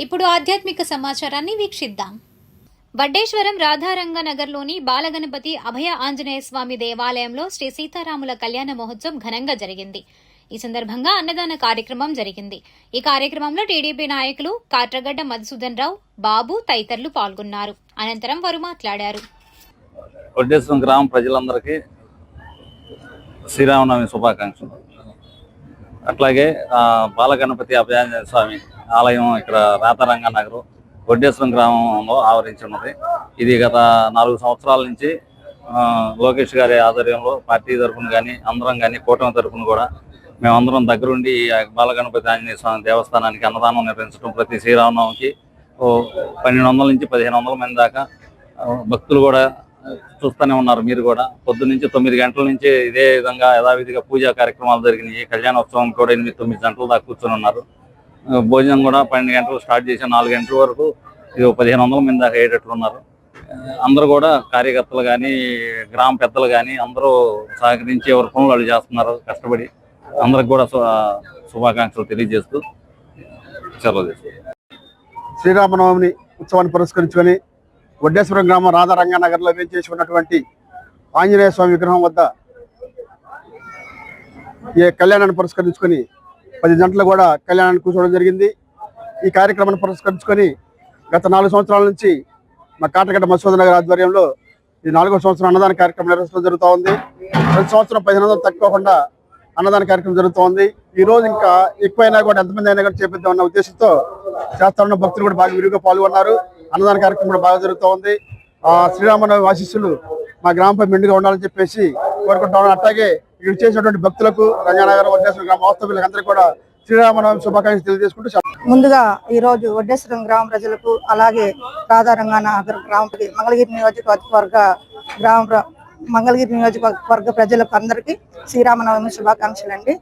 ఇప్పుడు ఆధ్యాత్మిక సమాచారాన్ని వీక్షిద్దాం. వడ్డేశ్వరం రాధారంగనగర్లోని బాలగణపతి అభయ ఆంజనేయ స్వామి దేవాలయంలో శ్రీ సీతారాముల కళ్యాణ మహోత్సవం ఘనంగా జరిగింది. ఈ సందర్భంగా అన్నదాన కార్యక్రమం జరిగింది. ఈ కార్యక్రమంలో టీడీపీ నాయకులు కాట్రగడ్డ మధుసూదన్ రావు, బాబు తదితరులు పాల్గొన్నారు. అనంతరం వారు మాట్లాడారు. వడ్డేశ్వరం గ్రామ ప్రజలందరికీ శ్రీరామనవమి శుభాకాంక్షలు. అట్లాగే బాలగణపతి అభయాంజనేయ స్వామి ఆలయం ఇక్కడ రాధారంగనగర్ వడ్డేశ్వరం గ్రామంలో ఆవరించి ఉన్నది. ఇది గత 4 సంవత్సరాల నుంచి లోకేష్ గారి ఆధ్వర్యంలో పార్టీ తరఫున కానీ అందరం కానీ కూటమి తరఫున కూడా మేమందరం దగ్గరుండి బాలగణపతి ఆంజనేయ స్వామి దేవస్థానానికి అన్నదానం నిర్వహించడం, ప్రతి శ్రీరామనవమికి 1200 నుంచి 1500 మంది దాకా భక్తులు కూడా చూస్తూనే ఉన్నారు. మీరు కూడా పొద్దున్నుంచి 9 గంటల నుంచి ఇదే విధంగా యథావిధిగా పూజా కార్యక్రమాలు జరిగినాయి. కళ్యాణోత్సవం కూడా 8-9 గంటల దాకా కూర్చొని ఉన్నారు. భోజనం కూడా 12 గంటలు స్టార్ట్ చేసి 4 గంటల వరకు 1500 మంది దాకా అయ్యేటట్లు ఉన్నారు. అందరూ కూడా కార్యకర్తలు కానీ గ్రామ పెద్దలు కానీ అందరూ సహకరించి ఎవరి పనులు వాళ్ళు చేస్తున్నారు కష్టపడి. అందరికి కూడా శుభాకాంక్షలు తెలియజేస్తూ సెలవు తీసుకుంటాం. శ్రీరామనవమి ఉత్సవాన్ని పురస్కరించుకొని వడ్డేశ్వరం గ్రామం రాధారంగనగర్లో వేంచేసి ఉన్నటువంటి ఆంజనేయ స్వామి విగ్రహం వద్ద ఈ కళ్యాణాన్ని పురస్కరించుకొని 10 గంటలు కూడా కళ్యాణాన్ని కూర్చోవడం జరిగింది. ఈ కార్యక్రమాన్ని పురస్కరించుకొని గత 4 సంవత్సరాల నుంచి మా కాట్రగడ్డ మధుసూదన్ గారి ఆధ్వర్యంలో ఈ 4వ సంవత్సరం అన్నదాన కార్యక్రమం నిర్వహించడం జరుగుతూ ఉంది. ప్రతి సంవత్సరం 1500 తక్కువకుండా అన్నదాన కార్యక్రమం జరుగుతూ ఉంది. ఈ రోజు ఇంకా ఎక్కువైనా కూడా ఎంతమంది అయినా కూడా చేపిద్దామన్న ఉద్దేశంతో చేస్తామన్న భక్తులు కూడా బాగా విరివిగా పాల్గొన్నారు. అన్నదాన కార్యక్రమం కూడా బాగా జరుగుతూ ఉంది. శ్రీరామనవమి ఆశీస్సులు మా గ్రామంపై మెండుగా ఉండాలని చెప్పేసి కోరుకుంటాం. అట్లాగే ఇక్కడ చేసినటువంటి భక్తులకు రంగానగర్ వడ్డేశ్వరం గ్రామ వాస్తవ్యులకు అందరికీ కూడా శ్రీరామనవమి శుభాకాంక్షలు తెలియజేసుకుంటూ ముందుగా ఈ రోజు వడ్డేశ్వరం గ్రామ ప్రజలకు అలాగే రాధారంగనగర్ గ్రామ మంగళగిరి నియోజకవర్గ ప్రజలకు అందరికీ శ్రీరామనవమి శుభాకాంక్షలు అండి.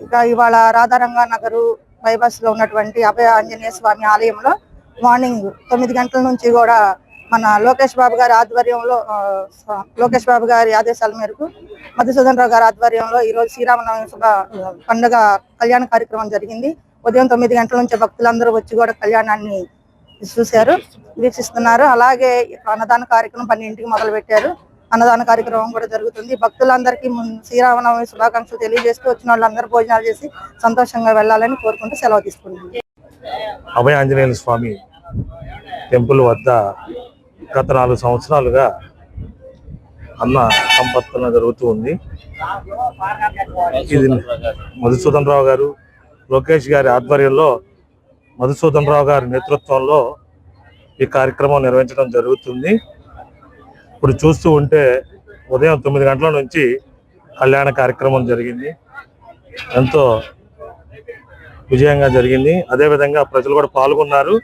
ఇక ఇవాళ రాధారంగనగర్ బైపాస్ లో ఉన్నటువంటి అభయ ఆంజనేయ స్వామి ఆలయంలో మార్నింగ్ 9 గంటల నుంచి కూడా మన లోకేష్ బాబు గారి ఆదేశాల మేరకు మధుసూదన్ రావు గారి ఆధ్వర్యంలో ఈ రోజు శ్రీరామనవమి పండుగ కళ్యాణ కార్యక్రమం జరిగింది. ఉదయం 9 గంటల నుంచి భక్తులందరూ వచ్చి కూడా కళ్యాణాన్ని వీక్షిస్తున్నారు. అలాగే అన్నదాన కార్యక్రమం 12కి మొదలు పెట్టారు. అన్నదాన కార్యక్రమం కూడా జరుగుతుంది. భక్తులందరికీ శ్రీరామనవమి శుభాకాంక్షలు తెలియజేస్తూ వచ్చిన వాళ్ళందరూ భోజనాలు చేసి సంతోషంగా వెళ్ళాలని కోరుకుంటూ సెలవు తీసుకున్నాను. అభయ ఆంజనేయ స్వామి టెంపుల్ వద్ద గత 4 సంవత్సరాలుగా అన్న సంపర్పణ జరుగుతూ ఉంది. ఇది మధుసూదన్ రావు గారు, లోకేష్ గారి ఆధ్వర్యంలో మధుసూదన్ రావు గారి నేతృత్వంలో ఈ కార్యక్రమం నిర్వహించడం జరుగుతుంది. ఇప్పుడు చూస్తూ ఉంటే ఉదయం 9 గంటల నుంచి కళ్యాణ కార్యక్రమం జరిగింది. ఎంతో విజయంగా జరిగింది. అదేవిధంగా ప్రజలు కూడా పాల్గొన్నారు.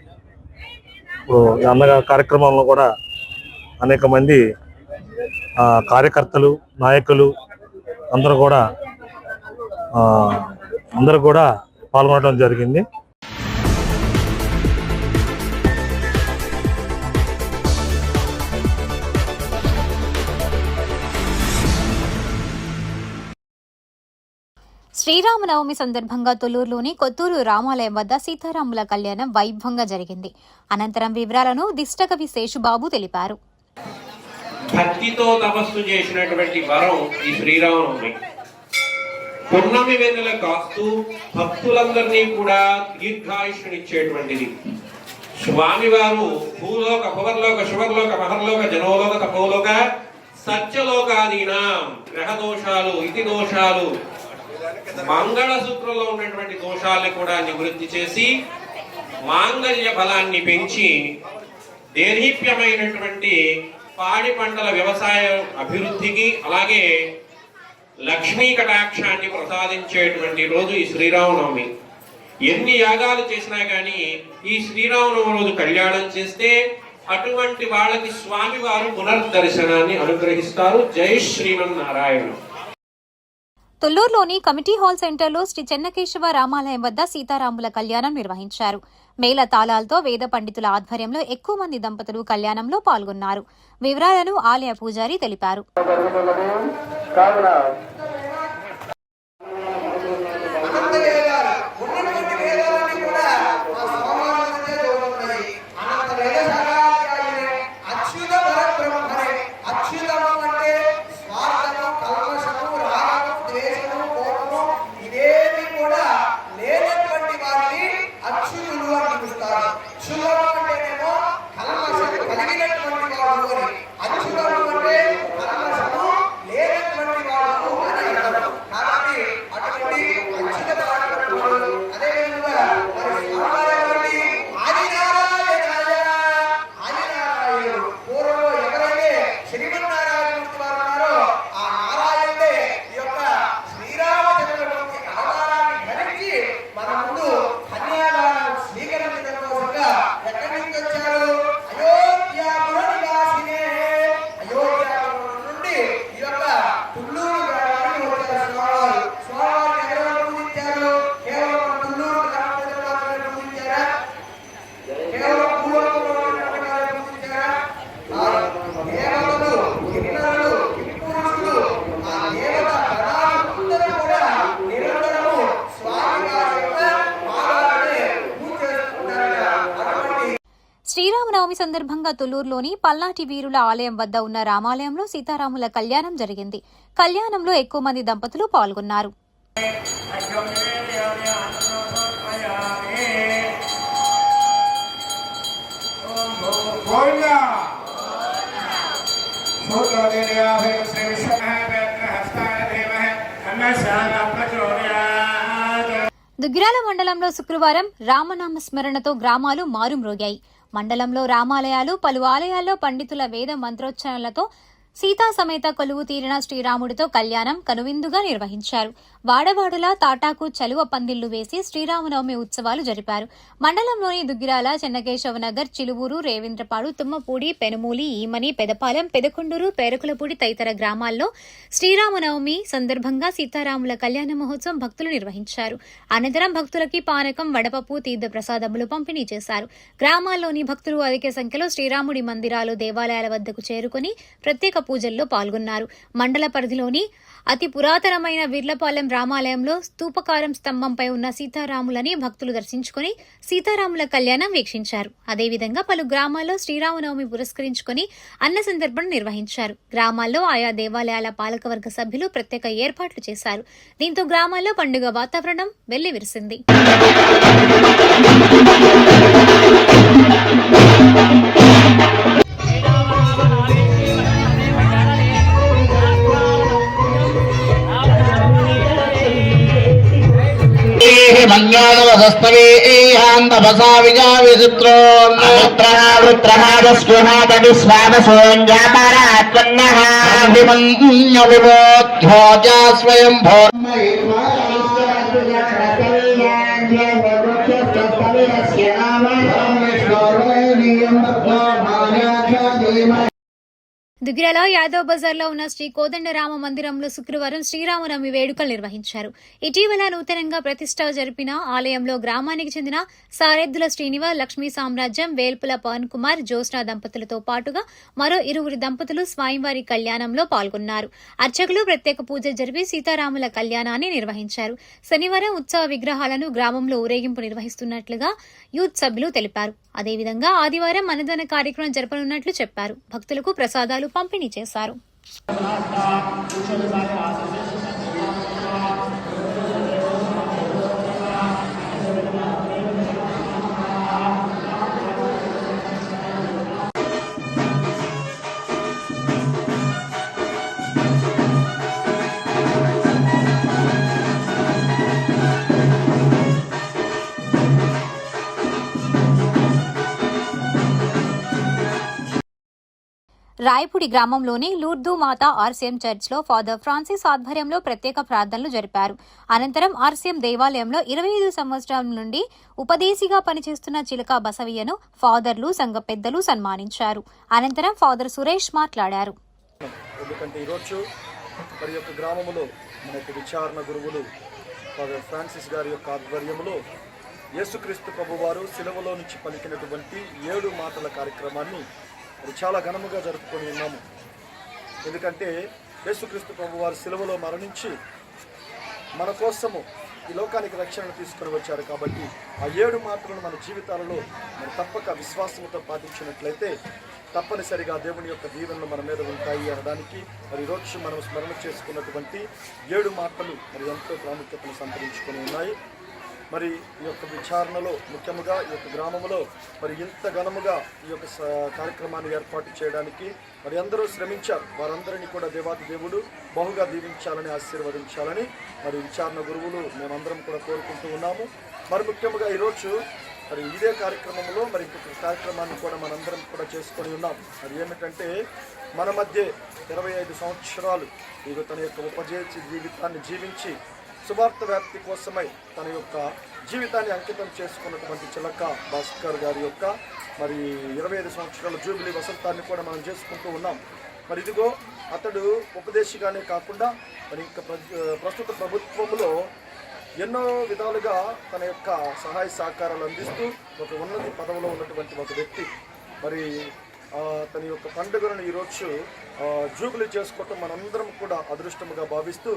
ఇప్పుడు ఈ అన్న కార్యక్రమంలో కూడా అనేక మంది కార్యకర్తలు, నాయకులు అందరూ కూడా పాల్గొనడం జరిగింది. శ్రీరామనవమి సందర్భంగా తొల్లూరులోని కొత్తూరు రామాలయం వద్ద సీతారాముల కళ్యాణం వైభవంగా జరిగింది. అనంతరం వివరాలను దిష్టకవి శేషుబాబు తెలిపారు. భక్తితో తపస్సు చేసినటువంటి వరం ఈ శ్రీరామనవమి. పున్నమి వెన్నెల కాస్తూ భక్తులందరినీ కూడా దీర్ఘాయుష్నిచ్చేటువంటిది. స్వామివారు భూలోక భువర్లోక శువర్లోక మహర్లోక జనోలోక తపోలోక సత్యలోకాదీనాం గ్రహదోషాలు, ఇతి దోషాలు, మంగళసూత్రంలో ఉన్నటువంటి దోషాలను కూడా నివృత్తి చేసి మాంగళ్య బలాన్ని పెంచి దేదీప్యమైనటువంటి పాడి పంటల వ్యవసాయ అభివృద్ధికి అలాగే లక్ష్మీ కటాక్షాన్ని ప్రసాదించేటువంటి రోజు ఈ శ్రీరామనవమి. ఎన్ని యాగాలు చేసినా కానీ ఈ శ్రీరామనవమి రోజు కళ్యాణం చేస్తే అటువంటి వాళ్ళకి స్వామివారు పునర్దర్శనాన్ని అనుగ్రహిస్తారు. జై శ్రీమన్నారాయణ. తొల్లూరులోని కమిటీ హాల్ సెంటర్లో శ్రీ చెన్నకేశవ రామాలయం వద్ద సీతారాముల కళ్యాణం నిర్వహించారు. మేళ తాళాలతో వేద పండితుల ఆధ్వర్యంలో ఎక్కువ మంది దంపతులు కళ్యాణంలో పాల్గొన్నారు. వివరాలను ఆలయ పూజారి తెలిపారు. అచ్యుతులు అని పిలుస్తారు. శుభం అంటేనేమో కల్మషం కలిగినటువంటి వాడు అని, అచ్యుతుడు అంటే కల్మషము లేనటువంటి వాడు అని అర్థం. కాబట్టి అటువంటి అచ్యుత పరమాత్ముడు అదేవిధంగా మరి స్వామివారి ఆదినారాయణుడు పూర్వంలో ఎవరైతే శ్రీమన్నారాయణమూర్తి వారు ఉన్నారో ఆ నారాయణుడే ఈ యొక్క శ్రీరామచంద్రమూర్తి అవతారాన్ని ధరించి మన ముందు కన్యాదానం స్వీకరించడం కోసంగా ఎక్కడి నుంచి వచ్చారు? అయోధ్యాపుర నివాసినే. అయోధ్యాపురం నుండి ఈ యొక్క తుళ్ళూరు గ్రామానికి వచ్చారు స్వామివారు. స్వామివారిని ఎవరు పూజించారు? కేవలం తుళ్ళూరు గ్రామ ప్రజలు మాత్రమే పూజించారా? కేవలం పూర్వంలో ఉన్నటువంటి వారు పూజించారా? దేవతలు, కిన్నరులు, కింపురుషులు, ఆ దేవత గణాలందరూ కూడా నిరంతరము స్వామివారి యొక్క పాదాలనే పూజ చేసుకుంటారట. అటువంటి శ్రీరామనవమి సందర్భంగా తుళ్లూరులోని పల్నాటి వీరుల ఆలయం వద్ద ఉన్న రామాలయంలో సీతారాముల కళ్యాణం జరిగింది. కళ్యాణంలో ఎక్కువ మంది దంపతులు పాల్గొన్నారు. దుగ్గిరాల మండలంలో శుక్రవారం రామనామ స్మరణతో గ్రామాలు మారుమ్రోగాయి. మండలంలో రామాలయాలు, పలు ఆలయాల్లో పండితుల వేద మంత్రోచ్చారణలతో సీతా సమేత కొలువు తీరిన శ్రీరాముడితో కళ్యాణం కనువిందుగా నిర్వహించారు. వాడవాడలా తాటాకు చలువ పందిళ్లు వేసి శ్రీరామనవమి ఉత్సవాలు జరిపారు. మండలంలోని దుగ్గిరాల, చెన్నకేశవనగర్, చిలువూరు, రేవేంద్రపాడు, తుమ్మపూడి, పెనుమూలి, ఈమని, పెదపాలెం, పెదకొండూరు, పేరకులపూడి తదితర గ్రామాల్లో శ్రీరామనవమి సందర్భంగా సీతారాముల కళ్యాణ మహోత్సవం భక్తులు నిర్వహించారు. అనంతరం భక్తులకి పానకం, వడపప్పు, తీర్థప్రసాదములు పంపిణీ చేశారు. గ్రామాల్లోని భక్తులు అధిక సంఖ్యలో శ్రీరాముడి మందిరాలు, దేవాలయాల వద్దకు చేరుకుని ప్రత్యేక పూజల్లో పాల్గొన్నారు. మండల పరిధిలోని అతి పురాతనమైన వీర్లపాలెం రామాలయంలో స్తూపకారం స్తంభంపై ఉన్న సీతారాములని భక్తులు దర్శించుకుని సీతారాముల కళ్యాణం వీక్షించారు. అదేవిధంగా పలు గ్రామాల్లో శ్రీరామనవమి పురస్కరించుకుని అన్న సందర్భం నిర్వహించారు. గ్రామాల్లో ఆయా దేవాలయాల పాలకవర్గ సభ్యులు ప్రత్యేక ఏర్పాట్లు చేశారు. దీంతో గ్రామాల్లో పండుగ వాతావరణం వెల్లివిరిసింది. దుగ్గిరాల యాదవ్ బజార్లో ఉన్న శ్రీ కోదండరామ మందిరంలో శుక్రవారం శ్రీరామనవమి వేడుకలు నిర్వహించారు. ఇటీవల నూతనంగా ప్రతిష్ఠ జరిపిన ఆలయంలో గ్రామానికి చెందిన సారెద్దుల శ్రీనివాస్, లక్ష్మీ సామ్రాజ్యం, వేల్పుల పవన్ కుమార్, జ్యోత్స్న దంపతులతో పాటుగా మరో 2 దంపతులు స్వామివారి కళ్యాణంలో పాల్గొన్నారు. అర్చకులు ప్రత్యేక పూజ జరిపి సీతారాముల కళ్యాణాన్ని నిర్వహించారు. శనివారం ఉత్సవ విగ్రహాలను గ్రామంలో ఊరేగింపు నిర్వహిస్తున్నట్లుగా యూత్ సభ్యులు తెలిపారు. అదేవిధంగా ఆదివారం అన్నదాన కార్యక్రమం జరపనున్నట్లు చెప్పారు. భక్తులకు ప్రసాదాలు పంపిణీ చేశారు. రాయపూడి గ్రామంలోని లూర్దు మాతా ఆర్సీఎం చర్చ్లో ఫాదర్ ఫ్రాన్సిస్ ఆధ్వర్యంలో ప్రత్యేక ప్రార్థనలు జరిపారు. అనంతరం ఆర్సీఎం దేవాలయంలో 25 సంవత్సరాల నుండి ఉపదేశిగా పనిచేస్తున్న చిలక బసవయ్యను ఫాదర్లు, సంఘ పెద్దలు సన్మానించారు. అనంతరం ఫాదర్ సురేష్ మాట్లాడారు. ఎందుకంటే ఈరోజు మరి యొక్క గ్రామంలో మన యొక్క విచారణ గురువులు ఫాదర్ ఫ్రాన్సిస్ గారి యొక్క ఆధ్వర్యంలో యేసుక్రీస్తు ప్రభువారు శిలువలో నుంచి పలికినటువంటి 7 మాటల కార్యక్రమాన్ని మరి చాలా ఘనముగా జరుపుకొని ఉన్నాము. ఎందుకంటే యేసుక్రీస్తు ప్రభువారు శిలువలో మరణించి మన కోసము ఈ లోకానికి రక్షణను తీసుకొని వచ్చారు. కాబట్టి ఆ 7 మాటలను మన జీవితాలలో మరి తప్పక విశ్వాసంతో పాటించినట్లయితే తప్పనిసరిగా దేవుని యొక్క దీవెనలు మన మీద ఉంటాయి అనడానికి మరి ఈరోజు మనం స్మరణ చేసుకున్నటువంటి 7 మాటలు మరి ఎంతో ప్రాముఖ్యతను సంతరించుకొని ఉన్నాయి. మరి ఈ యొక్క విచారణలో ముఖ్యంగా ఈ యొక్క గ్రామంలో మరి ఇంత ఘనముగా ఈ యొక్క కార్యక్రమాన్ని ఏర్పాటు చేయడానికి మరి అందరూ శ్రమించారు. వారందరినీ కూడా దేవాది దేవుడు బహుగా దీవించాలని ఆశీర్వదించాలని మరి విచారణ గురువులు మేమందరం కూడా కోరుకుంటూ ఉన్నాము. మరి ముఖ్యంగా ఈరోజు మరి ఇదే కార్యక్రమంలో మరి ఇంకొక కార్యక్రమాన్ని కూడా మనందరం కూడా చేసుకొని ఉన్నాం. అది ఏమిటంటే మన మధ్య 25 సంవత్సరాలు ఇక తన యొక్క ఉపజీవిత జీవితాన్ని జీవించి సువార్త వ్యాప్తి కోసమై తన యొక్క జీవితాన్ని అంకితం చేసుకున్నటువంటి చిలక భాస్కర్ గారి యొక్క మరి 25 సంవత్సరాల జూబిలీ వసంతాన్ని కూడా మనం చేసుకుంటూ ఉన్నాం. మరి ఇదిగో అతడు ఉపదేశిగానే కాకుండా మరి ఇంకా ప్రస్తుత ప్రభుత్వంలో ఎన్నో విధాలుగా తన యొక్క సహాయ సహకారాలు అందిస్తూ ఒక ఉన్నత పదవిలో ఉన్నటువంటి ఒక వ్యక్తి. మరి తన యొక్క పండుగలను ఈరోజు జూబిలీ చేసుకోవటం మనందరం కూడా అదృష్టముగా భావిస్తూ